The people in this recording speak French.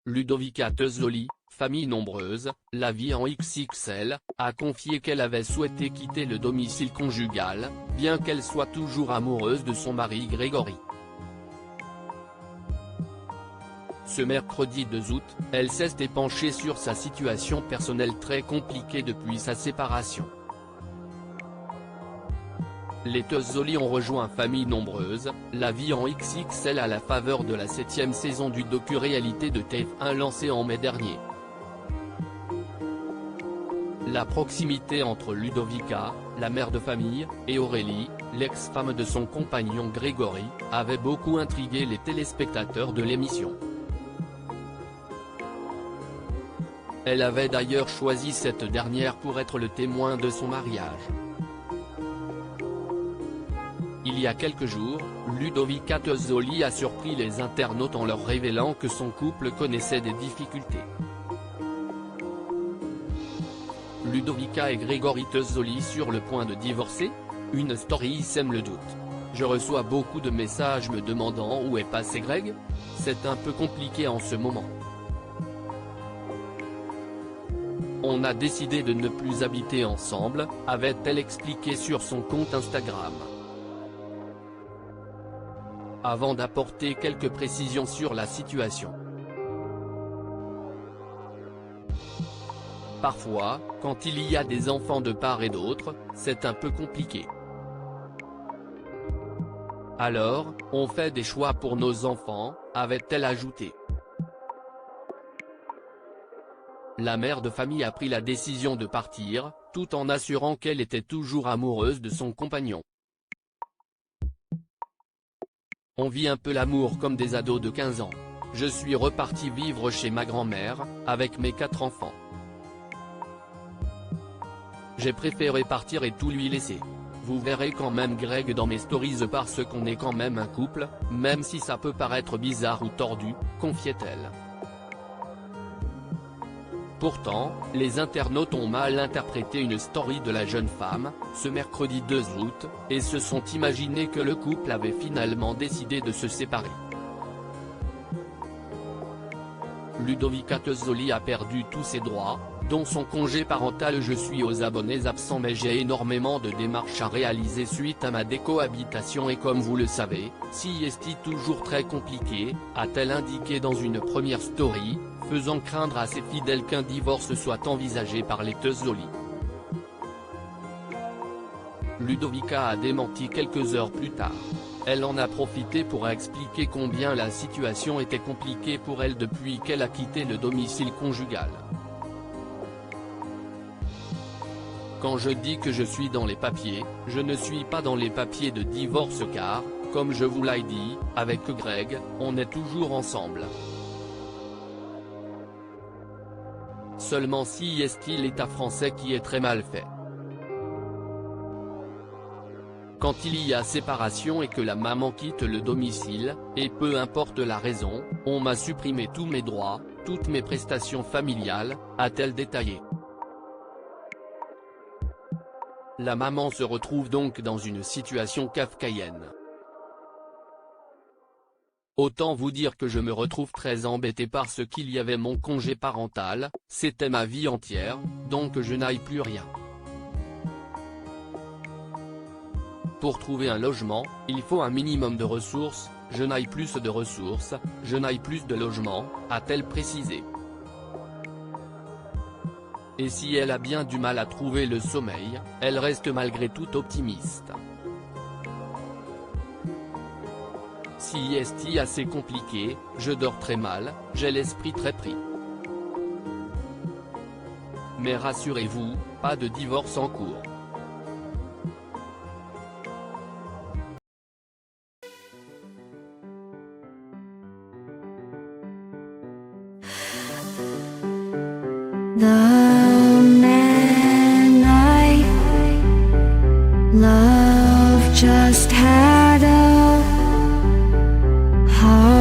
Ludovica Tezzoli, famille nombreuse, la vie en XXL, a confié qu'elle avait souhaité quitter le domicile conjugal, bien qu'elle soit toujours amoureuse de son mari Grégory. Ce mercredi 2 août, elle s'est épanchée sur sa situation personnelle très compliquée depuis sa séparation. Les Tezzoli ont rejoint Famille nombreuse, la vie en XXL à la faveur de la 7e saison du docu-réalité de TF1 lancée en mai dernier. La proximité entre Ludovica, la mère de famille, et Aurélie, l'ex-femme de son compagnon Grégory, avait beaucoup intrigué les téléspectateurs de l'émission. Elle avait d'ailleurs choisi cette dernière pour être le témoin de son mariage. Il y a quelques jours, Ludovica Tezzoli a surpris les internautes en leur révélant que son couple connaissait des difficultés. Ludovica et Grégory Tezzoli sur le point de divorcer? Une story sème le doute. Je reçois beaucoup de messages me demandant où est passé Greg? C'est un peu compliqué en ce moment. On a décidé de ne plus habiter ensemble, avait-elle expliqué sur son compte Instagram. Avant d'apporter quelques précisions sur la situation. Parfois, quand il y a des enfants de part et d'autre, c'est un peu compliqué. Alors, on fait des choix pour nos enfants, avait-elle ajouté. La mère de famille a pris la décision de partir, tout en assurant qu'elle était toujours amoureuse de son compagnon. On vit un peu l'amour comme des ados de 15 ans. Je suis reparti vivre chez ma grand-mère, avec mes 4 enfants. J'ai préféré partir et tout lui laisser. Vous verrez quand même Greg dans mes stories parce qu'on est quand même un couple, même si ça peut paraître bizarre ou tordu, confiait-elle. Pourtant, les internautes ont mal interprété une story de la jeune femme, ce mercredi 2 août, et se sont imaginé que le couple avait finalement décidé de se séparer. Ludovica Tezzoli a perdu tous ses droits, dont son congé parental. Je suis aux abonnés absents mais j'ai énormément de démarches à réaliser suite à ma décohabitation et comme vous le savez, si est toujours très compliqué, a-t-elle indiqué dans une première story, faisant craindre à ses fidèles qu'un divorce soit envisagé par les Tezzoli. Ludovica a démenti quelques heures plus tard. Elle en a profité pour expliquer combien la situation était compliquée pour elle depuis qu'elle a quitté le domicile conjugal. Quand je dis que je suis dans les papiers, je ne suis pas dans les papiers de divorce car, comme je vous l'ai dit, avec Greg, on est toujours ensemble. Seulement si est-il l'État français qui est très mal fait. Quand il y a séparation et que la maman quitte le domicile, et peu importe la raison, on m'a supprimé tous mes droits, toutes mes prestations familiales, a-t-elle détaillé. La maman se retrouve donc dans une situation kafkaïenne. Autant vous dire que je me retrouve très embêté parce qu'il y avait mon congé parental, c'était ma vie entière, donc je n'aille plus rien. Pour trouver un logement, il faut un minimum de ressources, je n'aille plus de ressources, je n'aille plus de logement, a-t-elle précisé. Et si elle a bien du mal à trouver le sommeil, elle reste malgré tout optimiste. Si est assez compliqué, je dors très mal, j'ai l'esprit très pris. Mais rassurez-vous, pas de divorce en cours. The man I love just had a heart